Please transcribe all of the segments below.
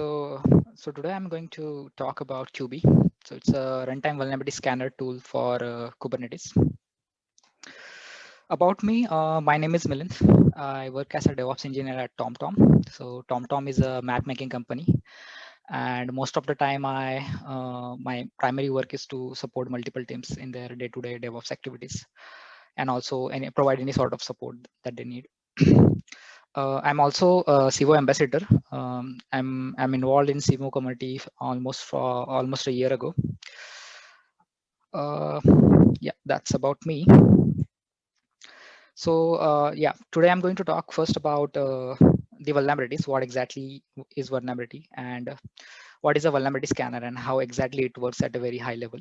So today I'm going to talk about QB. So it's a runtime vulnerability scanner tool for Kubernetes. About me, my name is Milind. I work as a DevOps engineer at TomTom. So TomTom is a map making company, and most of the time, my primary work is to support multiple teams in their day-to-day DevOps activities, and also provide any sort of support that they need. I'm also a CVO ambassador. I'm involved in CVO community almost a year ago. Uh, yeah, that's about me. So yeah, today I'm going to talk first about the vulnerabilities. What exactly is vulnerability, and what is a vulnerability scanner, and how exactly it works at a very high level.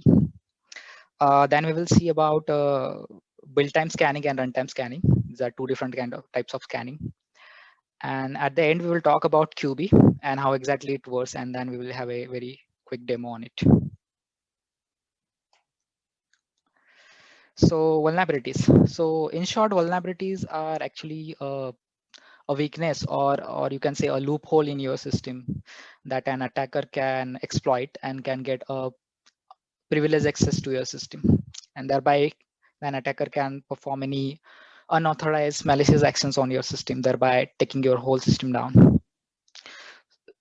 Then we will see about build time scanning and runtime scanning. These are two different types of scanning. And at the end, we will talk about QB and how exactly it works, and then we will have a very quick demo on it. So vulnerabilities. So in short, vulnerabilities are actually a weakness, or you can say a loophole in your system that an attacker can exploit and can get a privileged access to your system, and thereby an attacker can perform any unauthorized malicious actions on your system, thereby taking your whole system down.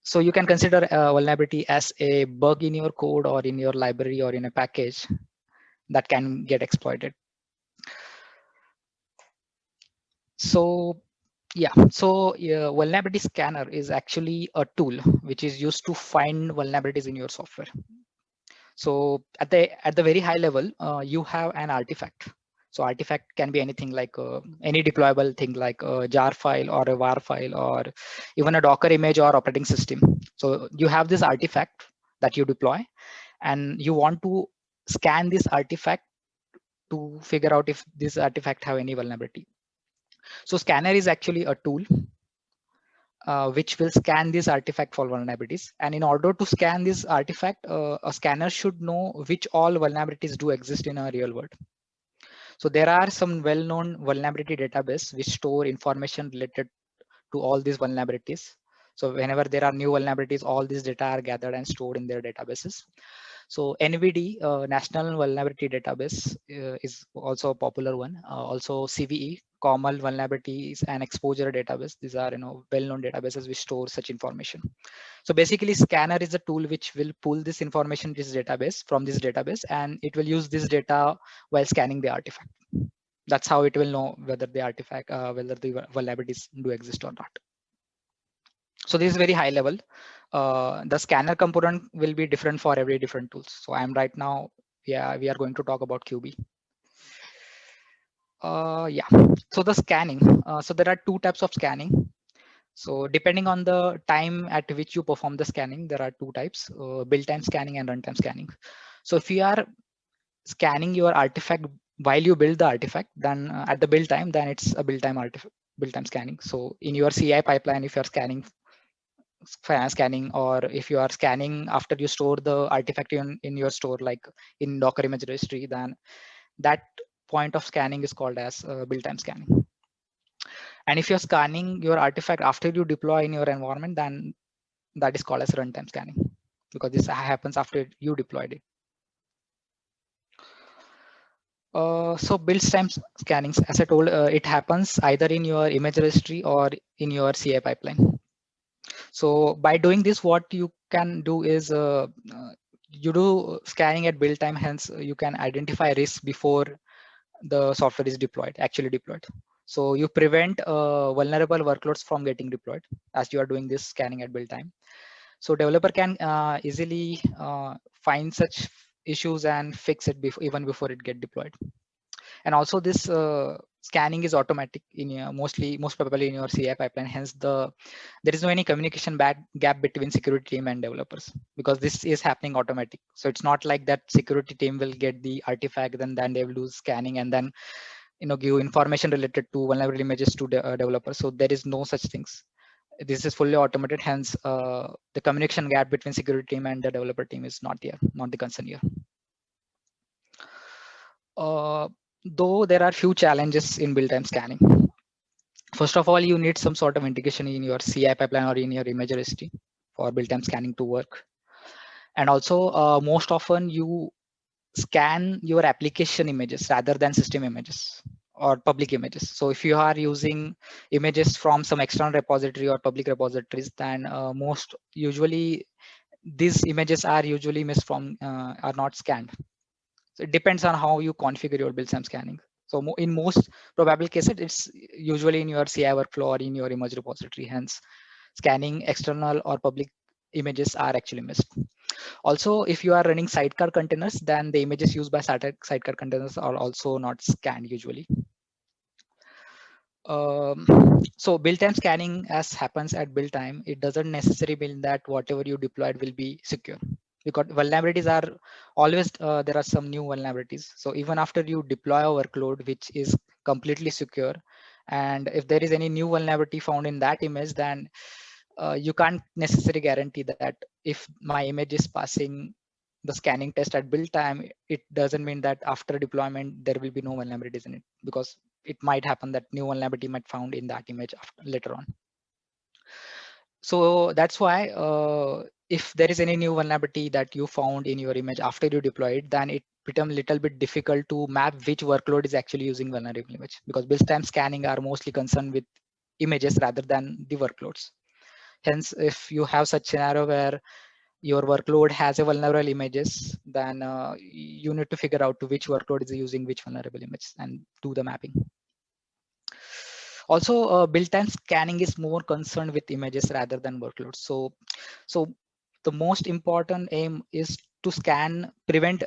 So you can consider a vulnerability as a bug in your code or in your library or in a package that can get exploited. So yeah, so vulnerability scanner is actually a tool which is used to find vulnerabilities in your software. So at the very high level, you have an artifact. So artifact can be anything like any deployable thing like a jar file or a var file or even a Docker image or operating system. So you have this artifact that you deploy, and you want to scan this artifact to figure out if this artifact have any vulnerability. So scanner is actually a tool which will scan this artifact for vulnerabilities. And in order to scan this artifact, a scanner should know which all vulnerabilities do exist in a real world. So there are some well-known vulnerability database which store information related to all these vulnerabilities. So whenever there are new vulnerabilities, all these data are gathered and stored in their databases. So NVD, National Vulnerability Database, is also a popular one. Also CVE, Common Vulnerabilities and Exposure Database. These are well-known databases which store such information. So basically, Scanner is a tool which will pull this information from this database, and it will use this data while scanning the artifact. That's how it will know whether the vulnerabilities do exist or not. So this is very high level. The scanner component will be different for every different tools. So I'm right now, yeah, we are going to talk about QB. Yeah, so the scanning. So there are two types of scanning. So depending on the time at which you perform the scanning, there are two types, build time scanning and runtime scanning. So if you are scanning your artifact while you build the artifact, then at the build time, then it's a build time scanning. So in your CI pipeline, if you're scanning, or if you are scanning after you store the artifact in your store, like in Docker image registry, then that point of scanning is called as build time scanning. And if you're scanning your artifact after you deploy in your environment, then that is called as runtime scanning, because this happens after you deployed it. So build time scanning, as I told, it happens either in your image registry or in your CI pipeline. So by doing this, what you can do is you do scanning at build time, hence you can identify risks before the software is actually deployed. So you prevent vulnerable workloads from getting deployed as you are doing this scanning at build time. So developer can easily find such issues and fix it even before it get deployed. And also this scanning is automatic in most probably in your CI pipeline. Hence there is no any communication gap between security team and developers, because this is happening automatic. So it's not like that security team will get the artifact, then they will do scanning and then give information related to vulnerable images to the developers. So there is no such things. This is fully automated. Hence the communication gap between security team and the developer team is not the concern here. Though there are few challenges in build time scanning. First of all, you need some sort of integration in your CI pipeline or in your image registry for build-time scanning to work. And also, most often you scan your application images rather than system images or public images. So if you are using images from some external repository or public repositories, then most usually these images are usually missed from are not scanned. So it depends on how you configure your build-time scanning. So in most probable cases, it's usually in your CI workflow or in your image repository. Hence, scanning external or public images are actually missed. Also, if you are running sidecar containers, then the images used by sidecar containers are also not scanned usually. So build time scanning as happens at build time, it doesn't necessarily mean that whatever you deployed will be secure, because vulnerabilities are always, there are some new vulnerabilities. So even after you deploy a workload which is completely secure, and if there is any new vulnerability found in that image, then you can't necessarily guarantee that if my image is passing the scanning test at build time, it doesn't mean that after deployment there will be no vulnerabilities in it, because it might happen that new vulnerability might found in that image later on. So that's why if there is any new vulnerability that you found in your image after you deploy it, then it becomes a little bit difficult to map which workload is actually using vulnerable image, because build time scanning are mostly concerned with images rather than the workloads. Hence, if you have such scenario where your workload has a vulnerable images, then you need to figure out to which workload is using which vulnerable image and do the mapping. Also, build time scanning is more concerned with images rather than workloads. So the most important aim is to prevent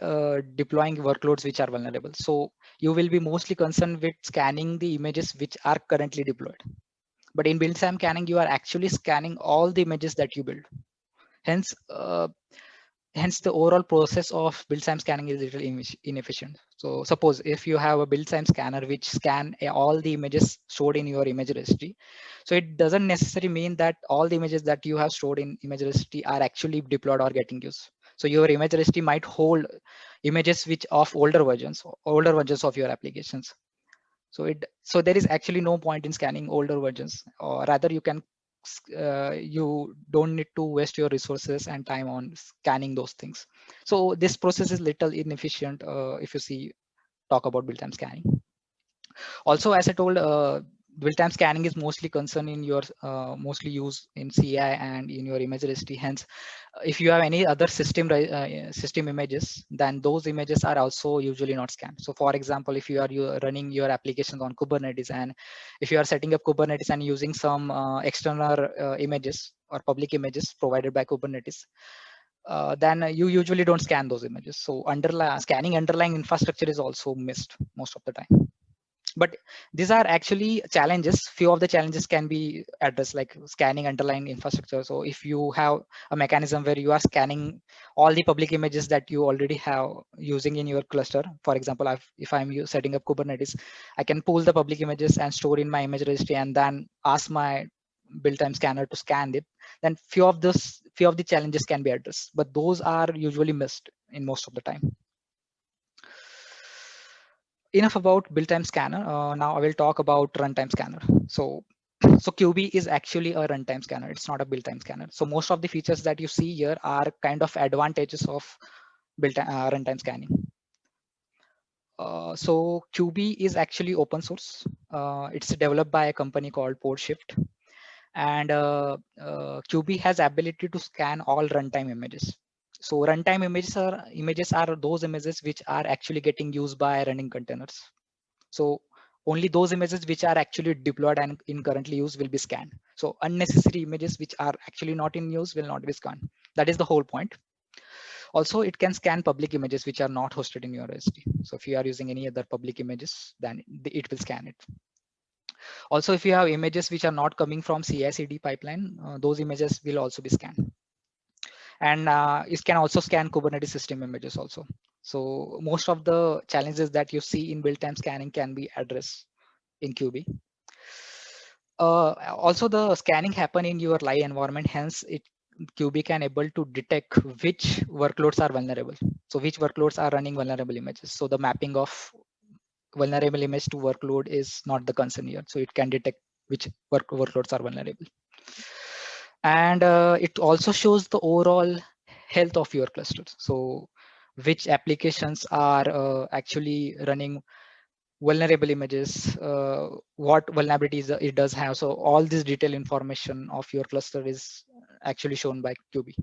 deploying workloads which are vulnerable. So you will be mostly concerned with scanning the images which are currently deployed. But in build time scanning, you are actually scanning all the images that you build. Hence, the overall process of build time scanning is a little inefficient. So suppose if you have a build time scanner which scan all the images stored in your image registry, so it doesn't necessarily mean that all the images that you have stored in image registry are actually deployed or getting used. So your image registry might hold images which of older versions of your applications. So there is actually no point in scanning older versions, or rather you don't need to waste your resources and time on scanning those things. So this process is little inefficient if you talk about build time scanning. Also, as I told, build time scanning is mostly concerned in your mostly used in CI and in your image registry. Hence, if you have any other system images, then those images are also usually not scanned. So for example, if you are running your applications on Kubernetes, and if you are setting up Kubernetes and using some external images or public images provided by Kubernetes, then you usually don't scan those images. So scanning underlying infrastructure is also missed most of the time. But these are actually challenges. Few of the challenges can be addressed, like scanning underlying infrastructure. So if you have a mechanism where you are scanning all the public images that you already have using in your cluster, for example, if I'm setting up Kubernetes, I can pull the public images and store in my image registry and then ask my build time scanner to scan it. Then few of the challenges can be addressed, but those are usually missed in most of the time. Enough about build time scanner. Now I will talk about runtime scanner. So QB is actually a runtime scanner. It's not a build time scanner. So most of the features that you see here are kind of advantages of runtime scanning. So QB is actually open source. It's developed by a company called PortShift, and QB has ability to scan all runtime images. So runtime images are those images which are actually getting used by running containers. So only those images which are actually deployed and in currently use will be scanned. So unnecessary images which are actually not in use will not be scanned. That is the whole point. Also, it can scan public images which are not hosted in your registry. So if you are using any other public images, then it will scan it. Also, if you have images which are not coming from CI/CD pipeline, those images will also be scanned. And it can also scan Kubernetes system images also. So most of the challenges that you see in build time scanning can be addressed in QB. Also, the scanning happen in your live environment. Hence, QB can able to detect which workloads are vulnerable. So which workloads are running vulnerable images. So the mapping of vulnerable image to workload is not the concern here. So it can detect which workloads are vulnerable. And it also shows the overall health of your cluster. So which applications are actually running vulnerable images, what vulnerabilities it does have. So all this detailed information of your cluster is actually shown by QB.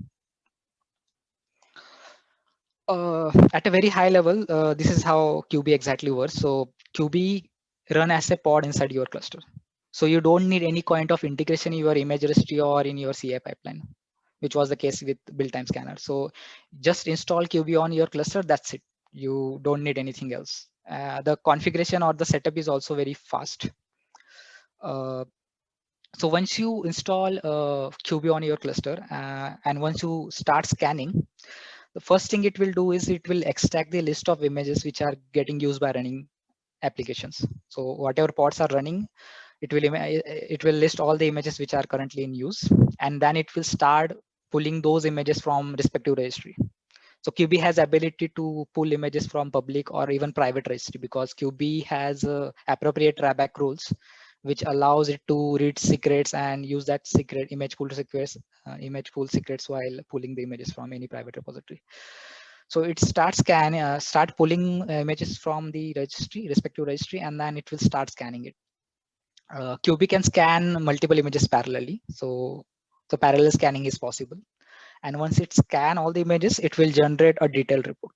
At a very high level, this is how QB exactly works. So QB run as a pod inside your cluster. So you don't need any kind of integration in your image registry or in your CI pipeline, which was the case with build time scanner. So just install QB on your cluster, that's it. You don't need anything else. The configuration or the setup is also very fast. Uh, so once you install QB on your cluster and once you start scanning, the first thing it will do is it will extract the list of images which are getting used by running applications. So whatever pods are running, it will list all the images which are currently in use, and then it will start pulling those images from respective registry. So QB has ability to pull images from public or even private registry because QB has appropriate drawback rules which allows it to read secrets and use that secret image pool secrets while pulling the images from any private repository. So it start pulling images from the respective registry, and then it will start scanning it. QB can scan multiple images parallelly, so the parallel scanning is possible. And once it scan all the images, it will generate a detailed report.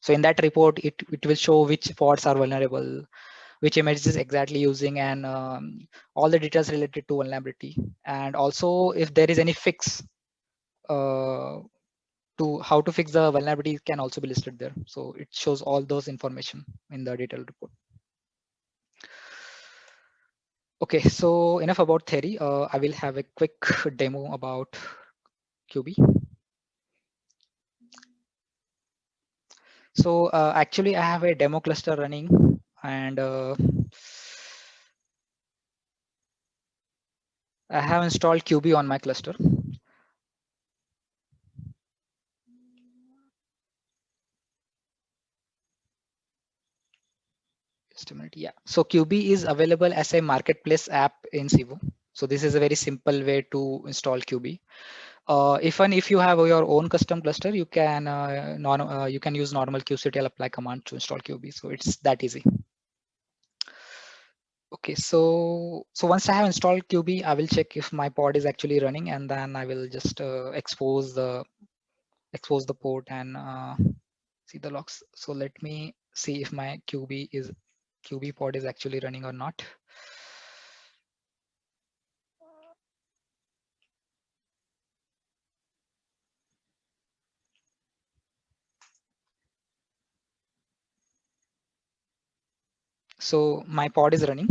So in that report, it will show which pods are vulnerable, which images is exactly using, and all the details related to vulnerability. And also if there is any fix uh, to how to fix the vulnerability can also be listed there. So it shows all those information in the detailed report. Okay, so enough about theory. I will have a quick demo about QB. So actually I have a demo cluster running, and I have installed QB on my cluster. Just a minute. Yeah. So QB is available as a marketplace app in Civo. So this is a very simple way to install QB. If you have your own custom cluster, you can you can use normal kubectl apply command to install QB. So it's that easy. Okay, so once I have installed QB, I will check if my pod is actually running, and then I will just expose the port and see the logs. So let me see if my QB pod is actually running or not. So my pod is running.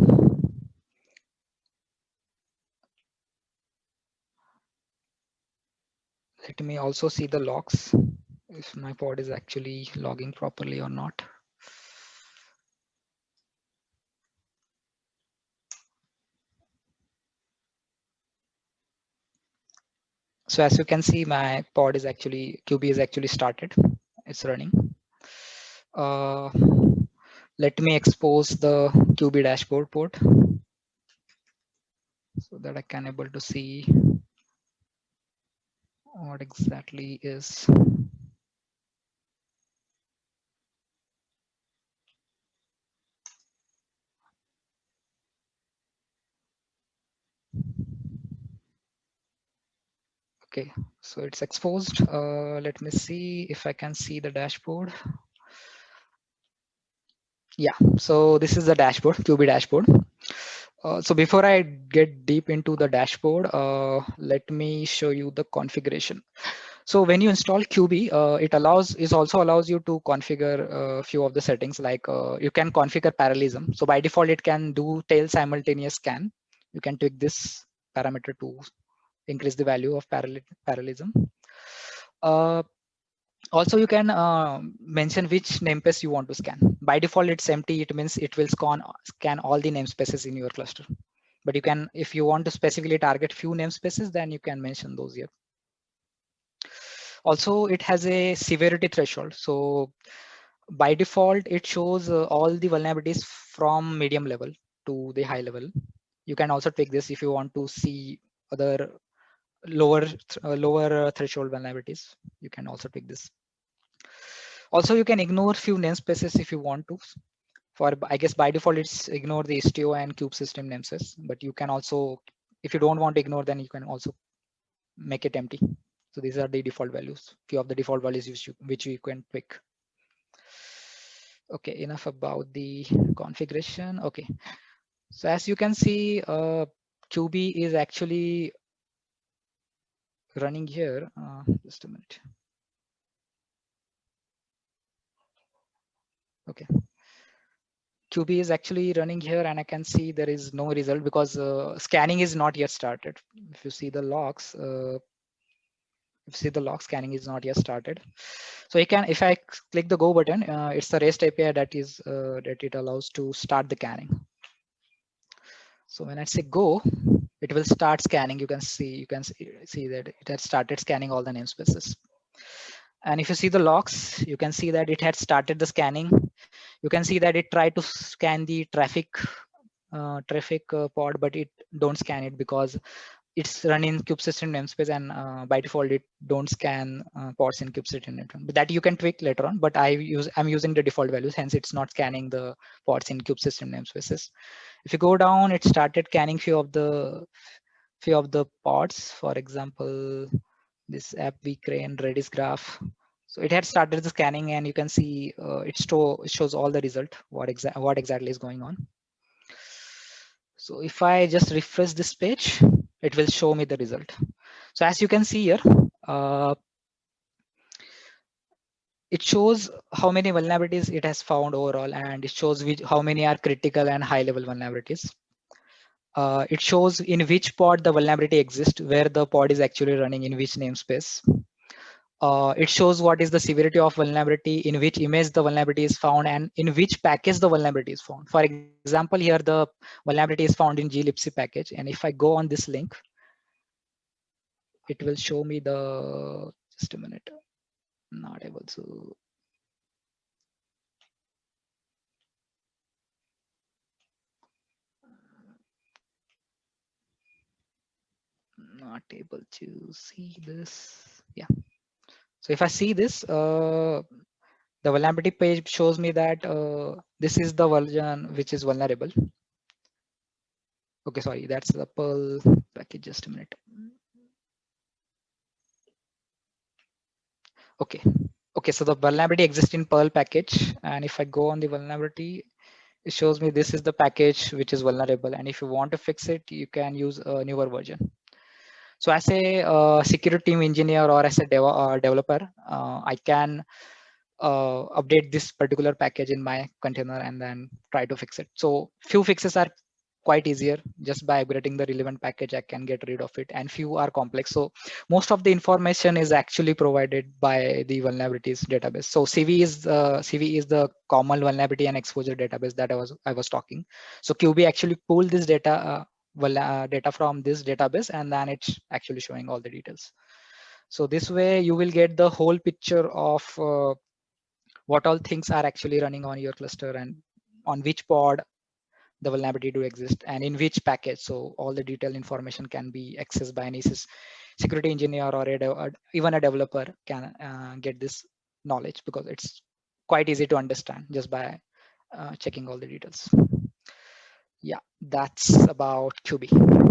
Let me also see the logs if my pod is actually logging properly or not. So as you can see, my pod is actually QB is actually started. It's running. Let me expose the QB dashboard port so that I can able to see what exactly is. Okay, so it's exposed. Let me see if I can see the dashboard. Yeah, so this is the dashboard, QB dashboard. So before I get deep into the dashboard, let me show you the configuration. So when you install QB, it also allows you to configure a few of the settings, like you can configure parallelism. So by default, it can do tail simultaneous scan. You can tweak this parameter to increase the value of parallelism. Also, you can mention which namespace you want to scan. By default, it's empty. It means it will scan all the namespaces in your cluster. But you can, if you want to specifically target few namespaces, then you can mention those here. Also, it has a severity threshold. So by default, it shows all the vulnerabilities from medium level to the high level. You can also take this if you want to see other lower threshold vulnerabilities. You can also pick this. Also, you can ignore few namespaces if you want to. For I guess by default it's ignore the Istio and kube system namespace, but you can also, if you don't want to ignore, then you can also make it empty. So these are the default values, few of the default values which you can pick. Okay, enough about the configuration. Okay, so as you can see, QB is actually running here. Just a minute. Okay, QB is actually running here, and I can see there is no result because scanning is not yet started. If you see the logs, scanning is not yet started. So you can, if I click the go button, it's the REST API that it allows to start the scanning. So when I say go, it will start scanning. You can see that it has started scanning all the namespaces. And if you see the logs, you can see that it had started the scanning. You can see that it tried to scan the traffic pod, but it don't scan it because it's running kubesystem namespace, and by default it don't scan pods in kubesystem namespace. But that you can tweak later on. But I'm using the default values, hence it's not scanning the pods in kubesystem namespaces. If you go down, it started scanning few of the pods. For example, this app vCrane Redis graph. So it had started the scanning, and you can see it shows all the result, what exactly is going on. So if I just refresh this page, it will show me the result. So as you can see here, it shows how many vulnerabilities it has found overall, and it shows how many are critical and high level vulnerabilities. It shows in which pod the vulnerability exists, where the pod is actually running, in which namespace. It shows what is the severity of vulnerability, in which image the vulnerability is found, and in which package the vulnerability is found. For example, here the vulnerability is found in glibc package, and if I go on this link, it will show me the, just a minute, not able to, not able to see this. Yeah. So if I see this, the vulnerability page shows me that this is the version which is vulnerable. Okay, sorry, that's the Perl package. Just a minute. Okay. Okay, so the vulnerability exists in Perl package, and if I go on the vulnerability, it shows me this is the package which is vulnerable, and if you want to fix it, you can use a newer version. So as a security team engineer or as a developer, I can update this particular package in my container and then try to fix it. So few fixes are quite easier. Just by upgrading the relevant package, I can get rid of it, and few are complex. So most of the information is actually provided by the vulnerabilities database. So CV is the common vulnerability and exposure database that I was talking. So QB actually pulled this data data from this database, and then it's actually showing all the details. So this way you will get the whole picture of what all things are actually running on your cluster, and on which pod the vulnerability do exist, and in which package. So all the detailed information can be accessed by any security engineer or even a developer can get this knowledge, because it's quite easy to understand just by checking all the details. Yeah, that's about QB.